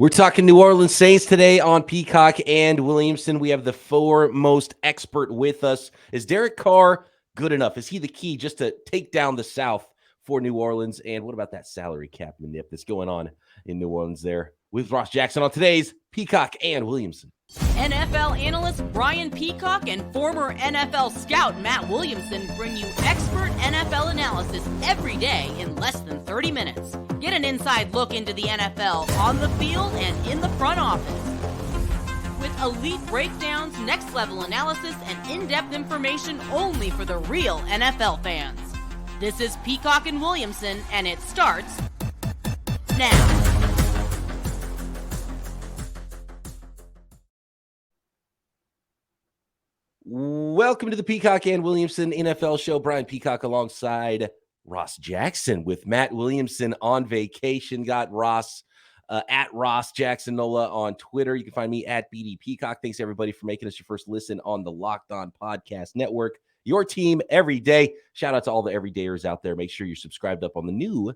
We're talking New Orleans Saints today on Peacock and Williamson. We have the foremost expert with us. Is Derek Carr good enough? Is he the key just to take down the South for New Orleans? And what about that salary cap manip that's going on in New Orleans there? With Ross Jackson on today's Peacock and Williamson. NFL analyst Brian Peacock and former NFL scout Matt Williamson bring you expert NFL analysis every day in less than 30 minutes. Get an inside look into the NFL on the field and in the front office. With elite breakdowns, next-level analysis, and in-depth information only for the real NFL fans. This is Peacock and Williamson, and it starts now. Welcome to the Peacock and Williamson NFL Show. Brian Peacock alongside Ross Jackson with Matt Williamson on vacation. Got Ross at Ross Jackson Nola on Twitter. You can find me at BD Peacock. Thanks everybody for making us your first listen on the Locked On Podcast Network. Your team every day. Shout out to all the everydayers out there. Make sure you're subscribed up on the new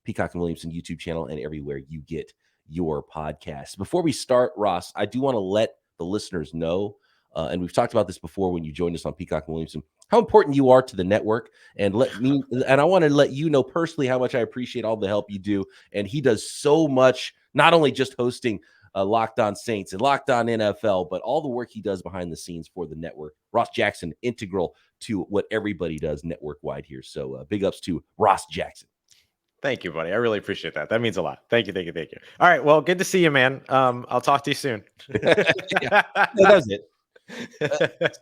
Peacock and Williamson YouTube channel and everywhere you get your podcasts. Before we start, Ross, I do want to let the listeners know, and we've talked about this before when you joined us on Peacock and Williamson, how important you are to the network. And I want to let you know personally how much I appreciate all the help you do. And he does so much, not only just hosting Locked On Saints and Locked On NFL, but all the work he does behind the scenes for the network. Ross Jackson, integral to what everybody does network-wide here. So big ups to Ross Jackson. Thank you, buddy. I really appreciate that. That means a lot. Thank you. All right. Well, good to see you, man. I'll talk to you soon. Yeah, that's it.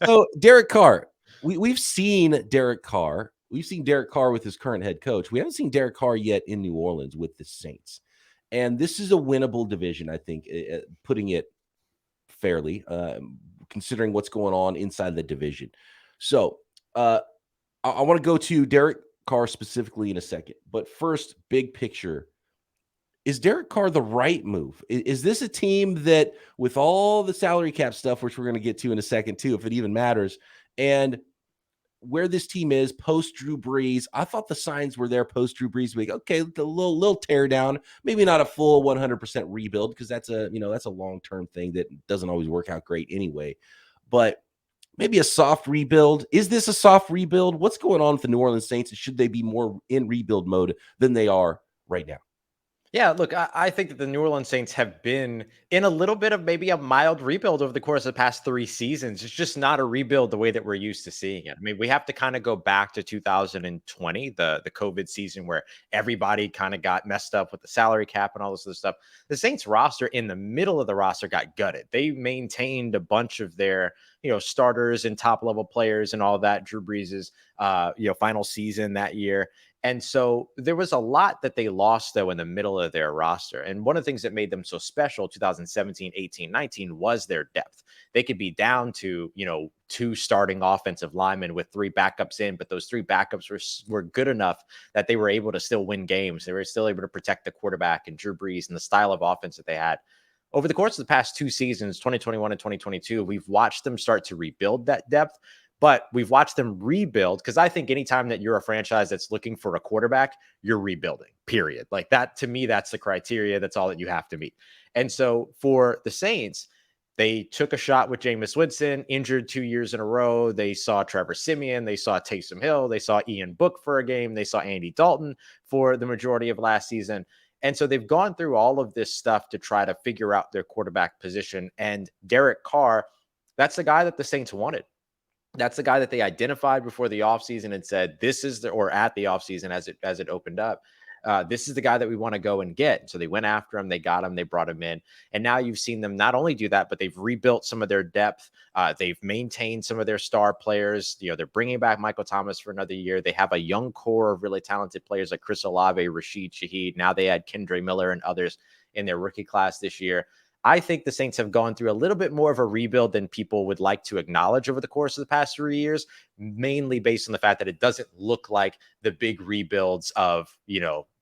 So Derek Carr, we've seen Derek Carr. We've seen Derek Carr with his current head coach. We haven't seen Derek Carr yet in New Orleans with the Saints. And this is a winnable division, I think, putting it fairly, considering what's going on inside the division. So I want to go to Derek Carr specifically in a second. But first, big picture. Is Derek Carr the right move? Is this a team that, with all the salary cap stuff, which we're going to get to in a second too, if it even matters, and where this team is post Drew Brees, I thought the signs were there post Drew Brees week. Okay, the little tear down, maybe not a full 100% rebuild because that's a long-term thing that doesn't always work out great anyway. But maybe a soft rebuild. Is this a soft rebuild? What's going on with the New Orleans Saints? Should they be more in rebuild mode than they are right now? Yeah, look, I think that the New Orleans Saints have been in a little bit of maybe a mild rebuild over the course of the past 3 seasons. It's just not a rebuild the way that we're used to seeing it. I mean, we have to kind of go back to 2020, the COVID season where everybody kind of got messed up with the salary cap and all this other stuff. The Saints roster in the middle of the roster got gutted. They maintained a bunch of their starters and top level players and all that. Drew Brees's final season that year. And so there was a lot that they lost, though, in the middle of their roster. And one of the things that made them so special 2017, 18, 19 was their depth. They could be down to, 2 starting offensive linemen with 3 backups in, but those 3 backups were good enough that they were able to still win games. They were still able to protect the quarterback and Drew Brees and the style of offense that they had. Over the course of the past 2 seasons, 2021 and 2022, we've watched them start to rebuild that depth. But we've watched them rebuild because I think anytime that you're a franchise that's looking for a quarterback, you're rebuilding, period. Like that, to me, that's the criteria. That's all that you have to meet. And so for the Saints, they took a shot with Jameis Winston, injured 2 years in a row. They saw Trevor Siemian. They saw Taysom Hill. They saw Ian Book for a game. They saw Andy Dalton for the majority of last season. And so they've gone through all of this stuff to try to figure out their quarterback position. And Derek Carr, that's the guy that the Saints wanted. That's the guy that they identified before the offseason and said, or at the offseason as it opened up, this is the guy that we want to go and get. So they went after him, they got him, they brought him in. And now you've seen them not only do that, but they've rebuilt some of their depth. They've maintained some of their star players. They're bringing back Michael Thomas for another year. They have a young core of really talented players like Chris Olave, Rashid Shaheed. Now they add Kendre Miller and others in their rookie class this year. I think the Saints have gone through a little bit more of a rebuild than people would like to acknowledge over the course of the past 3 years. mainly based on the fact that it doesn't look like the big rebuilds of,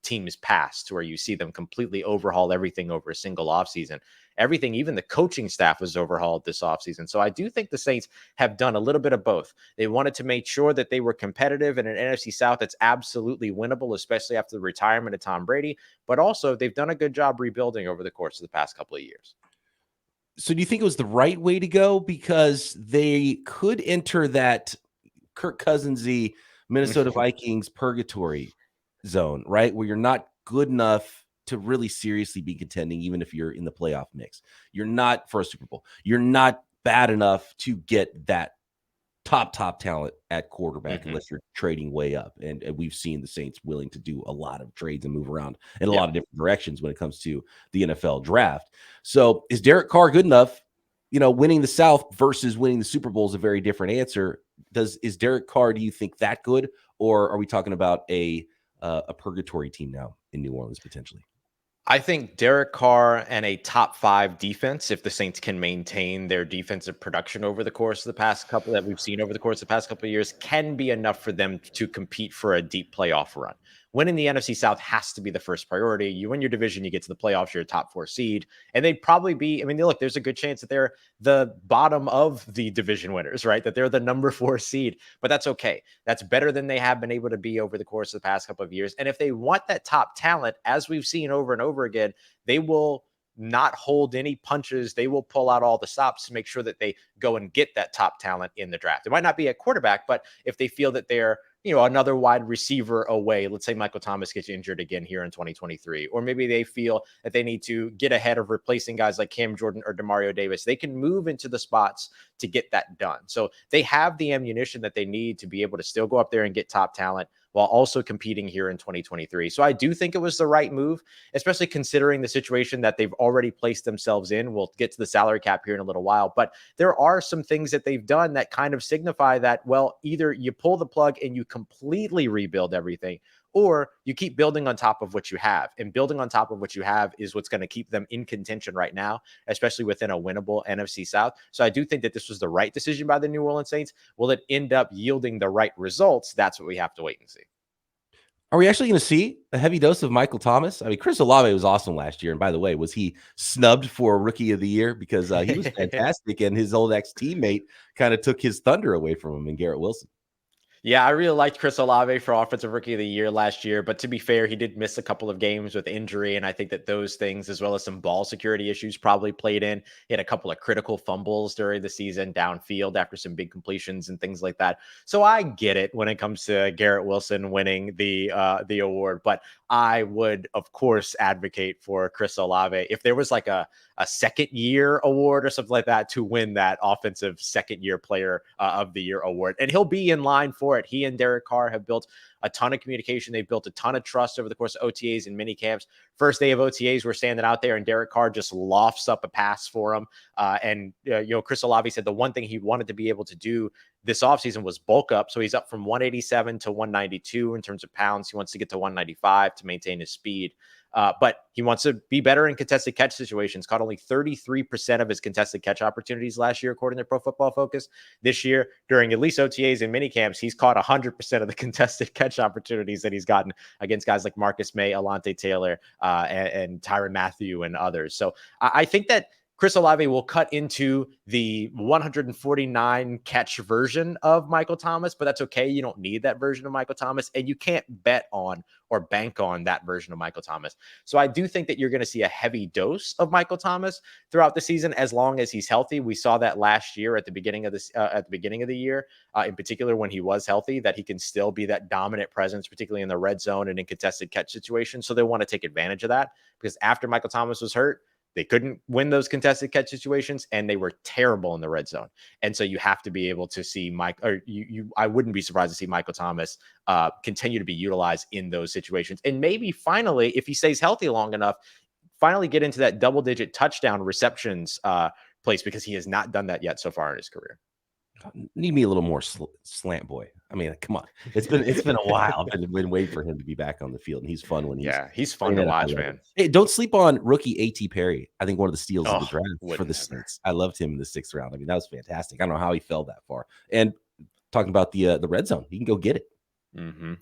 teams past where you see them completely overhaul everything over a single offseason. Everything, even the coaching staff was overhauled this offseason. So I do think the Saints have done a little bit of both. They wanted to make sure that they were competitive in an NFC South that's absolutely winnable, especially after the retirement of Tom Brady. But also, they've done a good job rebuilding over the course of the past couple of years. So do you think it was the right way to go? Because they could enter that Kirk Cousins-y Minnesota Vikings purgatory zone, right? Where you're not good enough to really seriously be contending, even if you're in the playoff mix. You're not for a Super Bowl. You're not bad enough to get that top talent at quarterback unless you're trading way up. And we've seen the Saints willing to do a lot of trades and move around in a lot of different directions when it comes to the NFL draft. So is Derek Carr good enough? Winning the South versus winning the Super Bowl is a very different answer. Is Derek Carr, do you think, that good? Or are we talking about a purgatory team now in New Orleans potentially? I think Derek Carr and a top 5 defense, if the Saints can maintain their defensive production over the course of the past couple that we've seen over the course of the past couple of years, can be enough for them to compete for a deep playoff run. Winning the NFC South has to be the first priority. You win your division, you get to the playoffs, you're a top 4 seed. And they'd probably be, look, there's a good chance that they're the bottom of the division winners, right? That they're the number 4 seed, but that's okay. That's better than they have been able to be over the course of the past couple of years. And if they want that top talent, as we've seen over and over again, they will not hold any punches. They will pull out all the stops to make sure that they go and get that top talent in the draft. It might not be at quarterback, but if they feel that they're another wide receiver away. Let's say Michael Thomas gets injured again here in 2023, or maybe they feel that they need to get ahead of replacing guys like Cam Jordan or Demario Davis. They can move into the spots to get that done. So they have the ammunition that they need to be able to still go up there and get top talent while also competing here in 2023. So I do think it was the right move, especially considering the situation that they've already placed themselves in. We'll get to the salary cap here in a little while, but there are some things that they've done that kind of signify that, well, either you pull the plug and you completely rebuild everything, or you keep building on top of what you have. And building on top of what you have is what's going to keep them in contention right now, especially within a winnable NFC South. So I do think that this was the right decision by the New Orleans Saints. Will it end up yielding the right results? That's what we have to wait and see. Are we actually going to see a heavy dose of Michael Thomas? Chris Olave was awesome last year. And by the way, was he snubbed for Rookie of the Year? Because he was fantastic, and his old ex-teammate kind of took his thunder away from him in Garrett Wilson. Yeah, I really liked Chris Olave for Offensive Rookie of the Year last year. But to be fair, he did miss a couple of games with injury. And I think that those things, as well as some ball security issues, probably played in. He had a couple of critical fumbles during the season downfield after some big completions and things like that. So I get it when it comes to Garrett Wilson winning the award. But I would, of course, advocate for Chris Olave if there was like a second year award or something like that to win that offensive second year player of the year award. And he'll be in line for it. He and Derek Carr have built a ton of communication. They've built a ton of trust over the course of OTAs and mini camps. First day of OTAs, we're standing out there and Derek Carr just lofts up a pass for him. Chris Olave said the one thing he wanted to be able to do this offseason was bulk up. So he's up from 187 to 192 in terms of pounds. He wants to get to 195 to maintain his speed. But he wants to be better in contested catch situations. Caught only 33% of his contested catch opportunities last year, according to Pro Football Focus. This year, during at least OTAs and minicamps, he's caught 100% of the contested catch opportunities that he's gotten against guys like Marcus May, Alante Taylor, and Tyrann Mathieu and others. So I think that Chris Olave will cut into the 149 catch version of Michael Thomas, but that's okay. You don't need that version of Michael Thomas, and you can't bet on or bank on that version of Michael Thomas. So I do think that you're going to see a heavy dose of Michael Thomas throughout the season, as long as he's healthy. We saw that last year at the beginning of this, at the beginning of the year, in particular when he was healthy, that he can still be that dominant presence, particularly in the red zone and in contested catch situations. So they want to take advantage of that, because after Michael Thomas was hurt, they couldn't win those contested catch situations, and they were terrible in the red zone. And so you have to be able to see I wouldn't be surprised to see Michael Thomas continue to be utilized in those situations. And maybe finally, if he stays healthy long enough, finally get into that double-digit touchdown receptions place, because he has not done that yet so far in his career. Need me a little more slant boy. Come on. It's been a while. I've been waiting for him to be back on the field, and he's fun when he's fun to watch, man. Hey, don't sleep on rookie A.T. Perry. I think one of the steals of the draft for the Saints. I loved him in the 6th round. That was fantastic. I don't know how he fell that far. And talking about the red zone. He can go get it.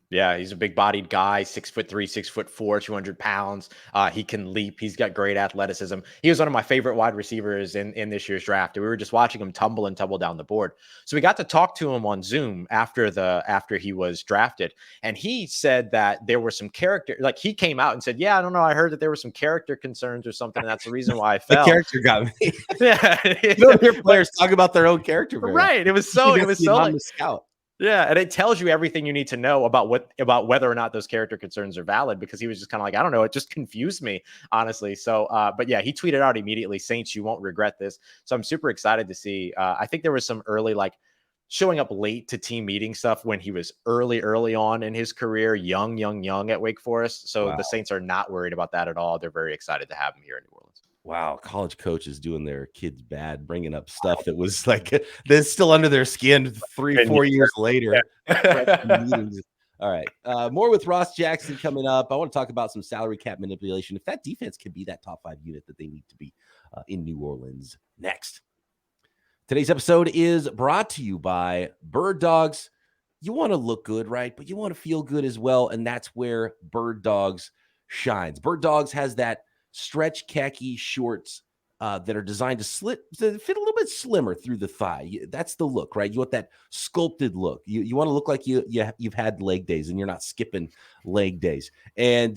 Yeah, he's a big-bodied guy, 6'3", 6'4", 200 pounds. He can leap. He's got great athleticism. He was one of my favorite wide receivers in this year's draft. We were just watching him tumble down the board. So we got to talk to him on Zoom after he was drafted, and he said that there were some character. Like, he came out and said, "Yeah, I don't know. I heard that there were some character concerns or something, and that's the reason why I fell." The character got me. Yeah, you don't hear players talk about their own character, right? It was so like, scout. Yeah, and it tells you everything you need to know about whether or not those character concerns are valid, because he was just kind of like, I don't know, it just confused me, honestly. So, but yeah, he tweeted out immediately, "Saints, you won't regret this." So I'm super excited to see. I think there was some early, like, showing up late to team meeting stuff when he was early on in his career, young at Wake Forest. So The Saints are not worried about that at all. They're very excited to have him here in New Orleans. Wow, college coaches doing their kids bad, bringing up stuff that was like that's still under their skin 3-4 years later. All right, more with Ross Jackson coming up. I want to talk about some salary cap manipulation. If that defense can be that top 5 unit that they need to be in New Orleans. Next, today's episode is brought to you by Birddogs. You want to look good, right? But you want to feel good as well, and that's where Birddogs shines. Birddogs has that stretch khaki shorts that are designed to fit a little bit slimmer through the thigh. That's the look, right? You want that sculpted look. You want to look like you've had leg days and you're not skipping leg days, and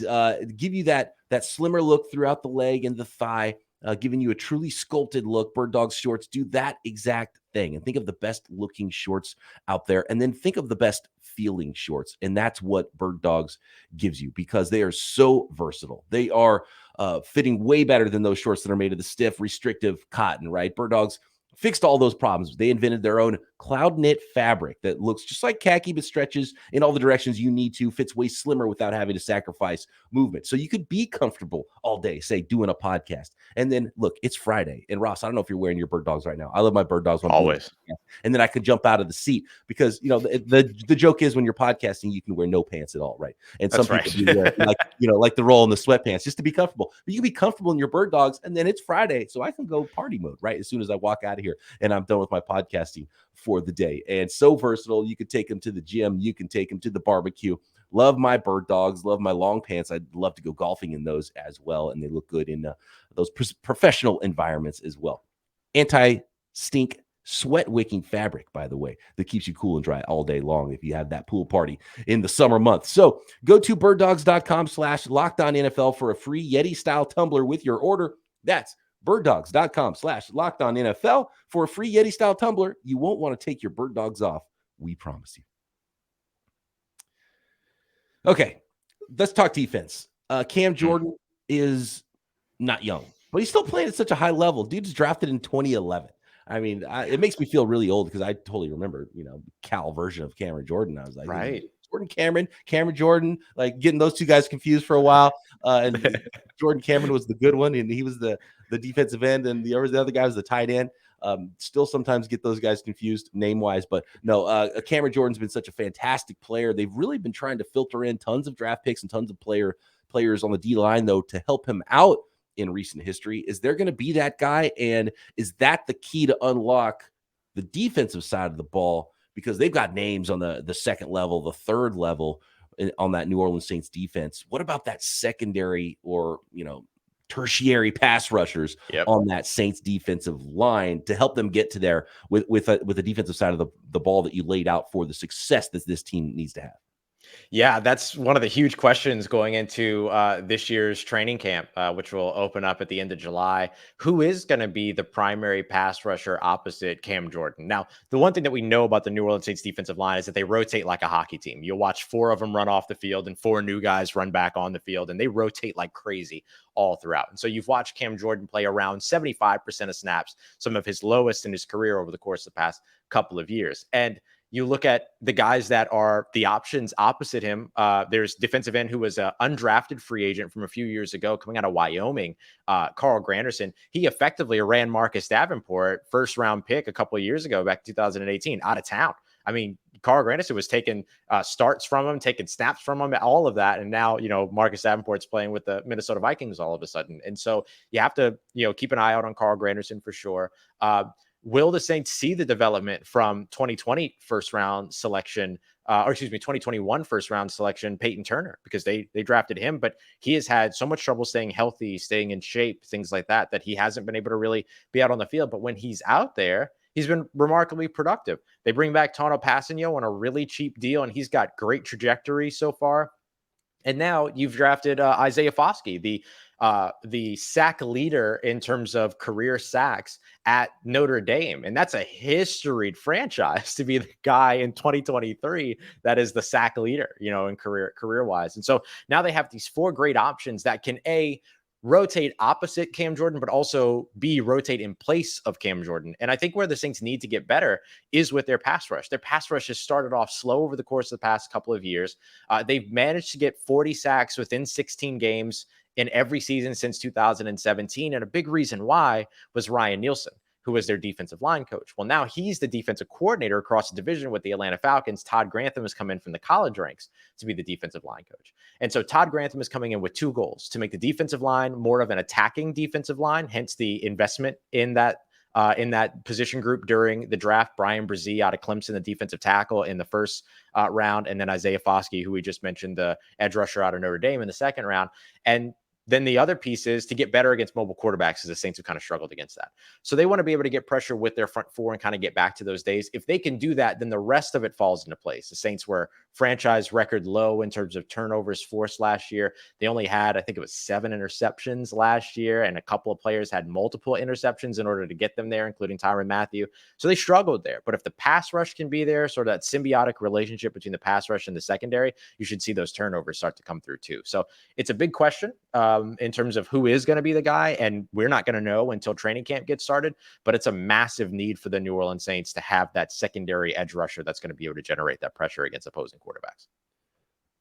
give you that slimmer look throughout the leg and the thigh, giving you a truly sculpted look. Birddogs shorts do that exact thing. And think of the best looking shorts out there, and then think of the best feeling shorts. And that's what Birddogs gives you, because they are so versatile. They are fitting way better than those shorts that are made of the stiff, restrictive cotton, right? Birddogs fixed all those problems. They invented their own cloud knit fabric that looks just like khaki, but stretches in all the directions you need to, fits way slimmer without having to sacrifice movement. So you could be comfortable all day, say, doing a podcast. And then, look, it's Friday. And Ross, I don't know if you're wearing your Birddogs right now. I love my Birddogs. Always. And then I can jump out of the seat, because, you know, the joke is when you're podcasting, you can wear no pants at all, right? And some people do wear, like the roll in the sweatpants just to be comfortable. But you can be comfortable in your Birddogs, and then it's Friday, so I can go party mode, right? As soon as I walk out of here and I'm done with my podcasting for the day. And so versatile. You could take them to the gym. You can take them to the barbecue. Love my Birddogs. Love my long pants. I'd love to go golfing in those as well. And they look good in those professional environments as well. Anti-stink sweat wicking fabric, by the way, that keeps you cool and dry all day long if you have that pool party in the summer months. So go to birddogs.com/LockedOnNFL for a free Yeti style tumbler with your order. That's birddogs.com/LockedOnNFL for a free Yeti style tumbler. You won't want to take your Birddogs off. We promise you. Okay, let's talk defense. Cam Jordan is not young, but he's still playing at such a high level. Dude's drafted in 2011. I mean, it makes me feel really old, because I totally remember, Cal version of Cameron Jordan. I was like, right. Cameron Jordan, like getting those two guys confused for a while. And Jordan Cameron was the good one, and he was the defensive end, and the other guy was the tight end. Still sometimes get those guys confused name-wise, but no, Cameron Jordan's been such a fantastic player. They've really been trying to filter in tons of draft picks and tons of players on the D-line, though, to help him out in recent history. Is there going to be that guy? And is that the key to unlock the defensive side of the ball? Because they've got names on the second level, the third level on that New Orleans Saints defense. What about that secondary or, tertiary pass rushers on that Saints defensive line to help them get to there with the defensive side of the ball that you laid out for the success that this team needs to have? Yeah, that's one of the huge questions going into this year's training camp, which will open up at the end of July. Who is going to be the primary pass rusher opposite Cam Jordan? Now, the one thing that we know about the New Orleans Saints defensive line is that they rotate like a hockey team. You'll watch 4 of them run off the field and 4 new guys run back on the field, and they rotate like crazy all throughout. And so you've watched Cam Jordan play around 75% of snaps, some of his lowest in his career over the course of the past couple of years. And you look at the guys that are the options opposite him. There's defensive end who was an undrafted free agent from a few years ago coming out of Wyoming, Carl Granderson. He effectively ran Marcus Davenport, first-round pick a couple of years ago, back in 2018, out of town. I mean, Carl Granderson was taking starts from him, taking snaps from him, all of that. And now, Marcus Davenport's playing with the Minnesota Vikings all of a sudden. And so you have to, keep an eye out on Carl Granderson for sure. will the Saints see the development from 2020 first round selection, 2021 first round selection, Peyton Turner, because they drafted him, but he has had so much trouble staying healthy, staying in shape, things like that, that he hasn't been able to really be out on the field. But when he's out there, he's been remarkably productive. They bring back Tano Passanio on a really cheap deal, and he's got great trajectory so far. And now you've drafted Isaiah Foskey, the sack leader in terms of career sacks at Notre Dame. And that's a historied franchise to be the guy in 2023 that is the sack leader, in career-wise. And so now they have these 4 great options that can rotate opposite Cam Jordan, but also rotate in place of Cam Jordan. And I think where the Saints need to get better is with their pass rush. Their pass rush has started off slow over the course of the past couple of years. They've managed to get 40 sacks within 16 games in every season since 2017. And a big reason why was Ryan Nielsen, who was their defensive line coach. Well, now he's the defensive coordinator across the division with the Atlanta Falcons. Todd Grantham has come in from the college ranks to be the defensive line coach. And so Todd Grantham is coming in with 2 goals: to make the defensive line more of an attacking defensive line, hence the investment in that position group during the draft. Brian Brzee out of Clemson, the defensive tackle, in the first round, and then Isaiah Foskey, who we just mentioned, the edge rusher out of Notre Dame, in the second round. And then the other piece is to get better against mobile quarterbacks, as the Saints have kind of struggled against that. So they want to be able to get pressure with their front 4 and kind of get back to those days. If they can do that, then the rest of it falls into place. The Saints were franchise record low in terms of turnovers forced last year. They only had, I think it was 7 interceptions last year, and a couple of players had multiple interceptions in order to get them there, including Tyrann Mathieu. So they struggled there. But if the pass rush can be there, sort of that symbiotic relationship between the pass rush and the secondary, you should see those turnovers start to come through too. So it's a big question in terms of who is going to be the guy, and we're not going to know until training camp gets started, but it's a massive need for the New Orleans Saints to have that secondary edge rusher that's going to be able to generate that pressure against opposing quarterbacks.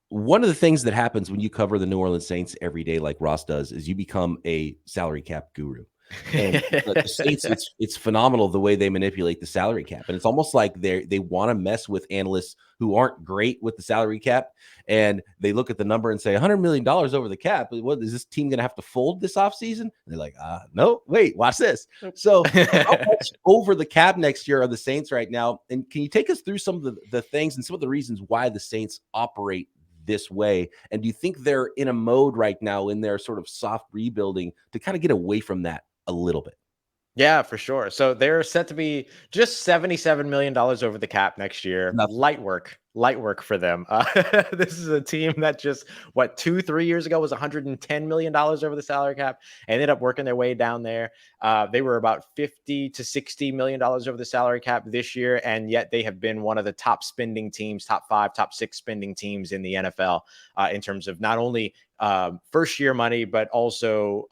One of the things that happens when you cover the New Orleans Saints every day, like Ross does, is you become a salary cap guru. And the Saints, it's phenomenal the way they manipulate the salary cap. And it's almost like they want to mess with analysts who aren't great with the salary cap. And they look at the number and say $100 million over the cap. What is this team going to have to fold this offseason? And they're like, no, wait, watch this. So how much over the cap next year are the Saints right now? And can you take us through some of the things and some of the reasons why the Saints operate this way? And do you think they're in a mode right now in their sort of soft rebuilding to kind of get away from that a little bit? Yeah, for sure. So they're set to be just $77 million over the cap next year. Nothing. Light work for them. This is a team that just, 2-3 years ago was $110 million over the salary cap, ended up working their way down there. They were about $50 to $60 million over the salary cap this year, and yet they have been one of the top spending teams, top 5, top 6 spending teams in the NFL in terms of not only first year money, but also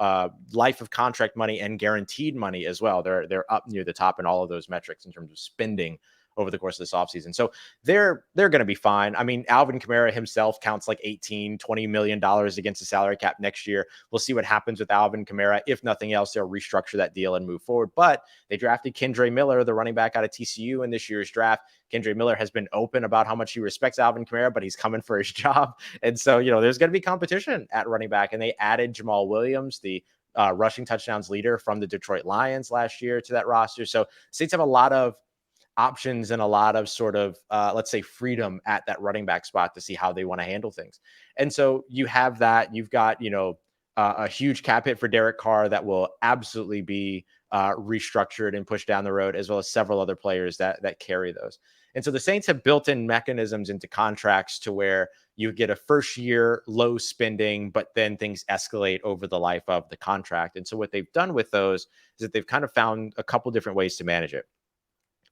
life of contract money and guaranteed money as well. They're up near the top in all of those metrics in terms of spending over the course of this offseason. So they're going to be fine. I mean, Alvin Kamara himself counts like $18-20 million against the salary cap next year. We'll see what happens with Alvin Kamara. If nothing else, they'll restructure that deal and move forward. But they drafted Kendre Miller, the running back out of TCU, in this year's draft. Kendre Miller has been open about how much he respects Alvin Kamara, but he's coming for his job. And so, there's going to be competition at running back. And they added Jamal Williams, the rushing touchdowns leader from the Detroit Lions last year, to that roster. So Saints have a lot of options and a lot of sort of, let's say, freedom at that running back spot to see how they want to handle things. And so you have that. You've got, a huge cap hit for Derek Carr that will absolutely be restructured and pushed down the road, as well as several other players that carry those. And so the Saints have built in mechanisms into contracts to where you get a first year low spending, but then things escalate over the life of the contract. And so what they've done with those is that they've kind of found a couple different ways to manage it.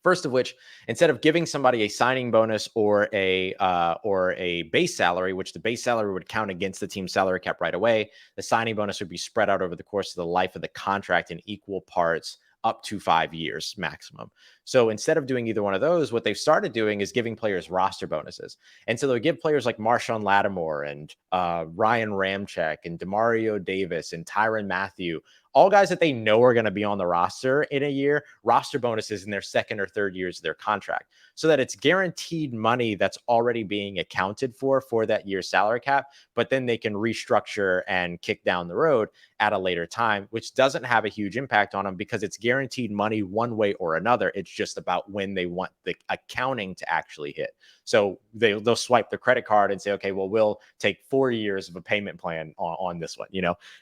First of which, instead of giving somebody a signing bonus or a base salary, which the base salary would count against the team's salary cap right away, the signing bonus would be spread out over the course of the life of the contract in equal parts, up to 5 years maximum. So instead of doing either one of those, what they've started doing is giving players roster bonuses. And so they'll give players like Marshawn Lattimore and Ryan Ramczyk and Demario Davis and Tyrann Mathieu all guys that they know are going to be on the roster in a year, roster bonuses in their second or third years of their contract, so that it's guaranteed money that's already being accounted for that year's salary cap, but then they can restructure and kick down the road at a later time, which doesn't have a huge impact on them because it's guaranteed money one way or another. It's just about when they want the accounting to actually hit. So they'll swipe their credit card and say, okay, well, we'll take 4 years of a payment plan on this one,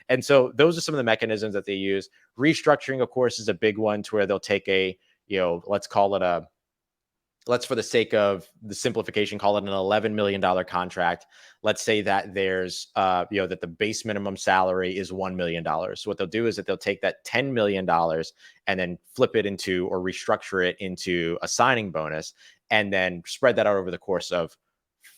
And so those are some of the mechanisms that they use. Restructuring, of course, is a big one to where they'll take let's for the sake of the simplification, call it an $11 million contract. Let's say that there's, that the base minimum salary is $1 million. So what they'll do is that they'll take that $10 million and then flip it into, or restructure it into, a signing bonus, and then spread that out over the course of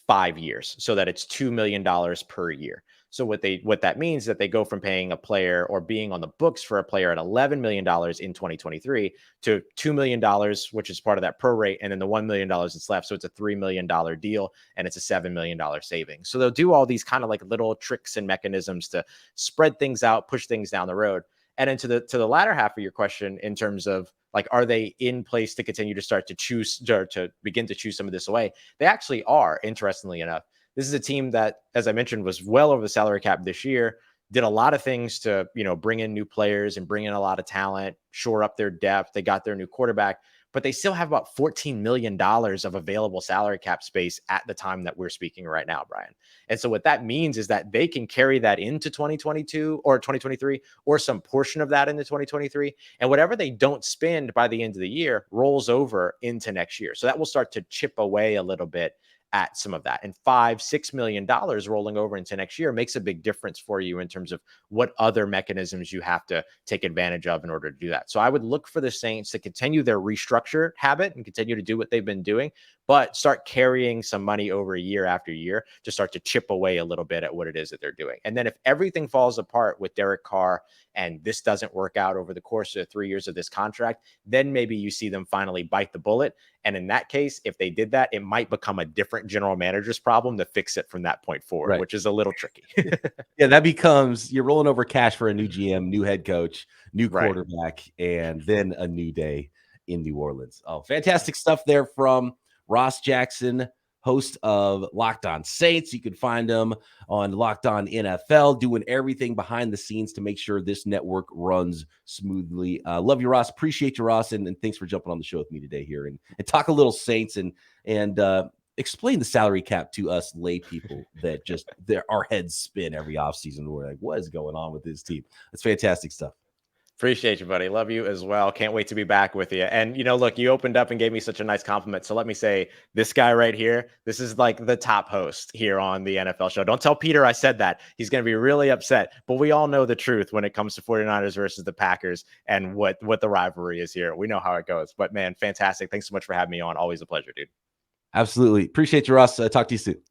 5 years so that it's $2 million per year. So what that means is that they go from paying a player or being on the books for a player at $11 million in 2023 to $2 million, which is part of that prorate, and then the $1 million that's left. So it's a $3 million deal, and it's a $7 million savings. So they'll do all these kind of like little tricks and mechanisms to spread things out, push things down the road. And then to the latter half of your question, in terms of like, are they in place to continue to start to choose, or to begin to choose some of this away? They actually are, interestingly enough. This is a team that, as I mentioned, was well over the salary cap this year, did a lot of things to, bring in new players and bring in a lot of talent, shore up their depth. They got their new quarterback, but they still have about $14 million of available salary cap space at the time that we're speaking right now, Brian. And so what that means is that they can carry that into 2022 or 2023, or some portion of that into 2023. And whatever they don't spend by the end of the year rolls over into next year. So that will start to chip away a little bit at some of that. And $5-6 million rolling over into next year makes a big difference for you in terms of what other mechanisms you have to take advantage of in order to do that. So I would look for the Saints to continue their restructure habit and continue to do what they've been doing, but start carrying some money over year after year to start to chip away a little bit at what it is that they're doing. And then if everything falls apart with Derek Carr and this doesn't work out over the course of 3 years of this contract, then maybe you see them finally bite the bullet. And in that case, if they did that, it might become a different general manager's problem to fix it from that point forward, right, which is a little tricky. Yeah, that becomes, you're rolling over cash for a new GM, new head coach, new quarterback, and then a new day in New Orleans. Oh, fantastic stuff there from Ross Jackson, host of Locked On Saints. You can find him on Locked On NFL, doing everything behind the scenes to make sure this network runs smoothly. Love you, Ross. Appreciate you, Ross, and thanks for jumping on the show with me today here and talk a little Saints and explain the salary cap to us lay people that just our heads spin every offseason. We're like, what is going on with this team? It's fantastic stuff. Appreciate you, buddy. Love you as well. Can't wait to be back with you. And, look, you opened up and gave me such a nice compliment. So let me say, this guy right here, this is like the top host here on the NFL show. Don't tell Peter I said that. He's going to be really upset. But we all know the truth when it comes to 49ers versus the Packers and what the rivalry is here. We know how it goes. But, man, fantastic. Thanks so much for having me on. Always a pleasure, dude. Absolutely. Appreciate you, Ross. Talk to you soon.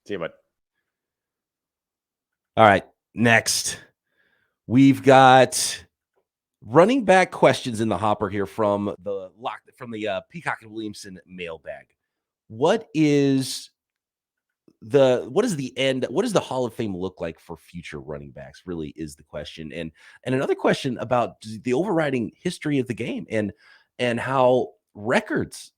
See you, bud. All right. Next, we've got running back questions in the hopper here from the Peacock and Williamson mailbag. What is the end? What does the Hall of Fame look like for future running backs? Really is the question. And another question about the overriding history of the game and how records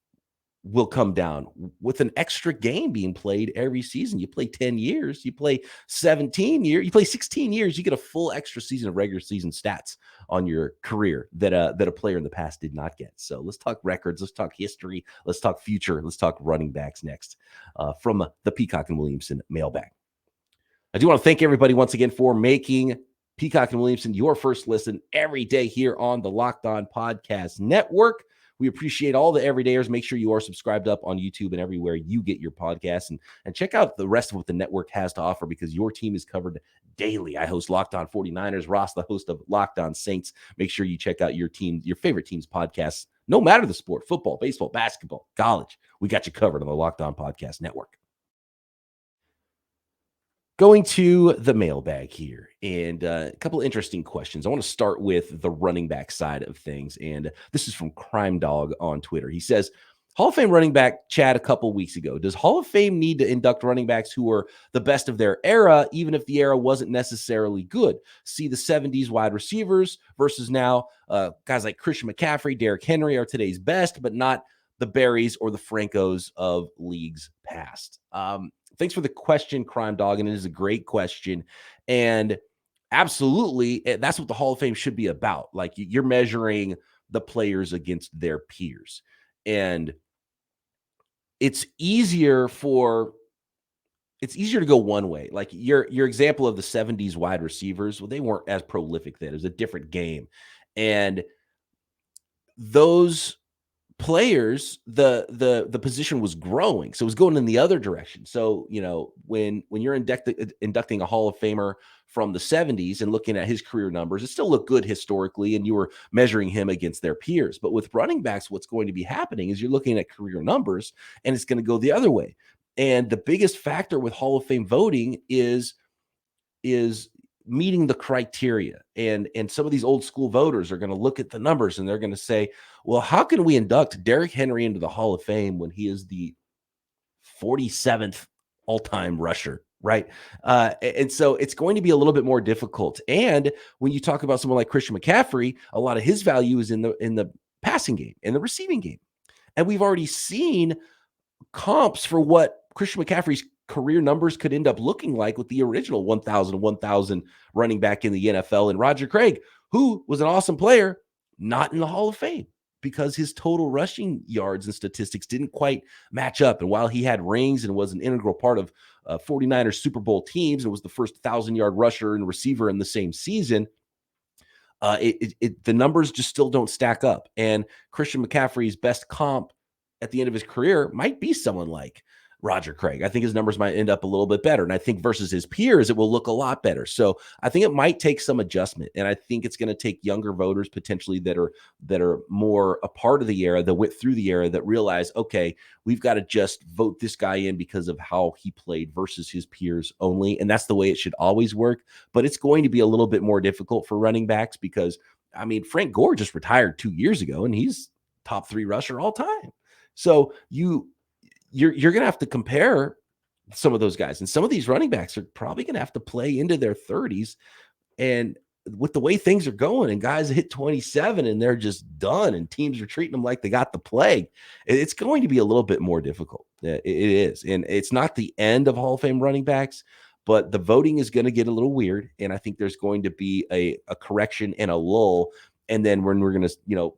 will come down with an extra game being played every season. You play 10 years, you play 17 years, you play 16 years, you get a full extra season of regular season stats on your career that a player in the past did not get. So let's talk records, let's talk history, let's talk future, let's talk running backs next from the Peacock and Williamson mailbag. I do want to thank everybody once again for making Peacock and Williamson your first listen every day here on the Locked On Podcast Network. We appreciate all the everydayers. Make sure you are subscribed up on YouTube and everywhere you get your podcasts. And check out the rest of what the network has to offer because your team is covered daily. I host Locked On 49ers. Ross, the host of Locked On Saints. Make sure you check out your favorite team's podcasts, no matter the sport, football, baseball, basketball, college. We got you covered on the Locked On Podcast Network. Going to the mailbag here and a couple of interesting questions. I want to start with the running back side of things. And this is from Crime Dog on Twitter. He says, Hall of Fame running back chat a couple weeks ago. Does Hall of Fame need to induct running backs who are the best of their era, even if the era wasn't necessarily good? See the 70s wide receivers versus now guys like Christian McCaffrey, Derrick Henry are today's best, but not the Barrys or the Francos of leagues past. Thanks for the question, Crime Dog, and it is a great question. And absolutely, that's what the Hall of Fame should be about. Like, you're measuring the players against their peers. And it's easier to go one way. Like your example of the 70s wide receivers, well, they weren't as prolific then. It was a different game. And those players, the position was growing. So it was going in the other direction. So, when you're inducting a Hall of Famer from the 70s and looking at his career numbers, it still looked good historically, and you were measuring him against their peers. But with running backs, what's going to be happening is you're looking at career numbers, and it's going to go the other way. And the biggest factor with Hall of Fame voting is meeting the criteria. And some of these old school voters are going to look at the numbers and they're going to say, well, how can we induct Derrick Henry into the Hall of Fame when he is the 47th all-time rusher? Right. And so it's going to be a little bit more difficult. And when you talk about someone like Christian McCaffrey, a lot of his value is in the passing game and the receiving game. And we've already seen comps for what Christian McCaffrey's career numbers could end up looking like with the original 1,000 running back in the NFL, and Roger Craig, who was an awesome player, not in the Hall of Fame because his total rushing yards and statistics didn't quite match up. And while he had rings and was an integral part of 49ers Super Bowl teams and was the first 1,000-yard rusher and receiver in the same season, the numbers just still don't stack up. And Christian McCaffrey's best comp at the end of his career might be someone like Roger Craig. I think his numbers might end up a little bit better. And I think versus his peers, it will look a lot better. So I think it might take some adjustment. And I think it's going to take younger voters potentially that are more a part of the era, that went through the era, that realize, okay, we've got to just vote this guy in because of how he played versus his peers only. And that's the way it should always work. But it's going to be a little bit more difficult for running backs because, Frank Gore just retired 2 years ago and he's top 3 rusher all time. So you're going to have to compare some of those guys. And some of these running backs are probably going to have to play into their 30s. And with the way things are going and guys hit 27 and they're just done and teams are treating them like they got the plague, it's going to be a little bit more difficult. It is. And it's not the end of Hall of Fame running backs, but the voting is going to get a little weird. And I think there's going to be a correction and a lull. And then when we're going to,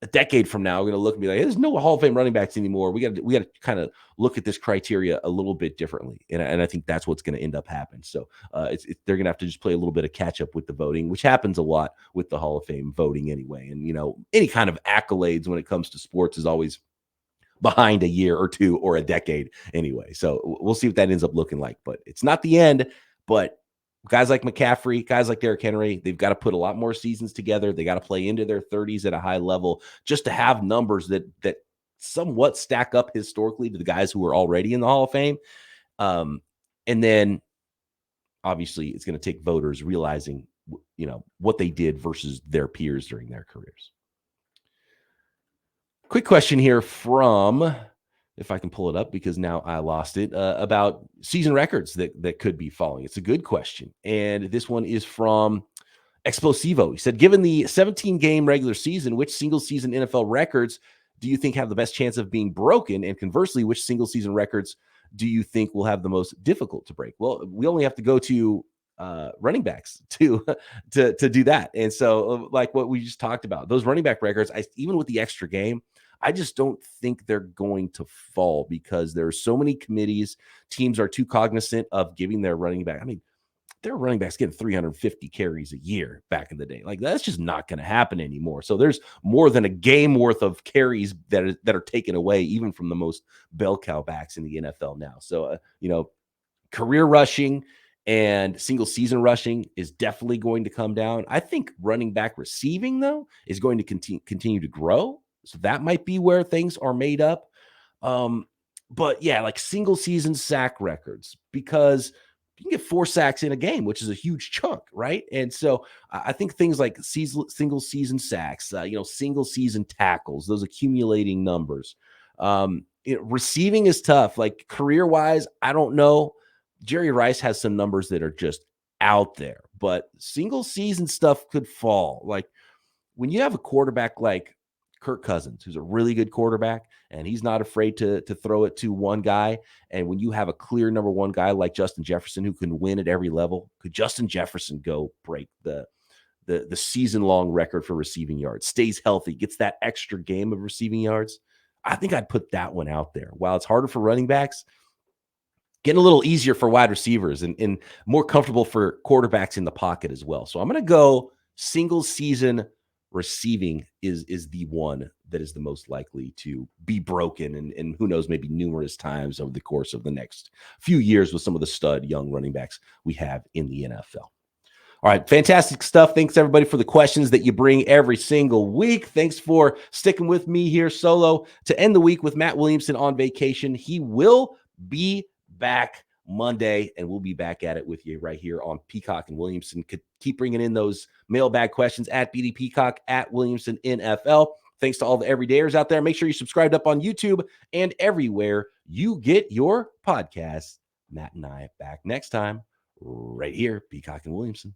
a decade from now, we're going to look and be like, there's no Hall of Fame running backs anymore. We got to kind of look at this criteria a little bit differently. And I think that's what's going to end up happening. So they're going to have to just play a little bit of catch up with the voting, which happens a lot with the Hall of Fame voting anyway. And, any kind of accolades when it comes to sports is always behind a year or two or a decade anyway. So we'll see what that ends up looking like, but it's not the end. But guys like McCaffrey, guys like Derrick Henry, they've got to put a lot more seasons together. They got to play into their 30s at a high level just to have numbers that somewhat stack up historically to the guys who are already in the Hall of Fame. And then obviously it's going to take voters realizing, what they did versus their peers during their careers. Quick question here from, if I can pull it up because now I lost it, about season records that could be falling. It's a good question. And this one is from Explosivo. He said, given the 17-game regular season, which single-season NFL records do you think have the best chance of being broken? And conversely, which single-season records do you think will have the most difficult to break? Well, we only have to go to running backs to do that. And so like what we just talked about, those running back records, even with the extra game, I just don't think they're going to fall because there are so many committees. Teams are too cognizant of giving their running back. Their running backs getting 350 carries a year back in the day. Like, that's just not going to happen anymore. So there's more than a game worth of carries that are taken away, even from the most bell cow backs in the NFL now. So, career rushing and single season rushing is definitely going to come down. I think running back receiving, though, is going to continue to grow. So that might be where things are made up. But yeah, like single season sack records, because you can get 4 sacks in a game, which is a huge chunk, right? And so I think things like single season sacks, single season tackles, those accumulating numbers, Receiving is tough. Like career-wise, I don't know. Jerry Rice has some numbers that are just out there, but single season stuff could fall. Like when you have a quarterback like Kirk Cousins, who's a really good quarterback, and he's not afraid to throw it to one guy. And when you have a clear number one guy like Justin Jefferson, who can win at every level, could Justin Jefferson go break the season-long record for receiving yards, stays healthy, gets that extra game of receiving yards? I think I'd put that one out there. While it's harder for running backs, getting a little easier for wide receivers and more comfortable for quarterbacks in the pocket as well. So I'm going to go single season receiving is the one that is the most likely to be broken. And who knows, maybe numerous times over the course of the next few years with some of the stud young running backs we have in the NFL. All right, fantastic stuff. Thanks, everybody, for the questions that you bring every single week. Thanks for sticking with me here solo to end the week with Matt Williamson on vacation. He will be back Monday, and we'll be back at it with you right here on Peacock and Williamson. Could keep bringing in those mailbag questions at BD Peacock, at Williamson NFL. Thanks to all the everydayers out there. Make sure you subscribed up on YouTube and everywhere you get your podcasts. Matt and I back next time right here, Peacock and Williamson.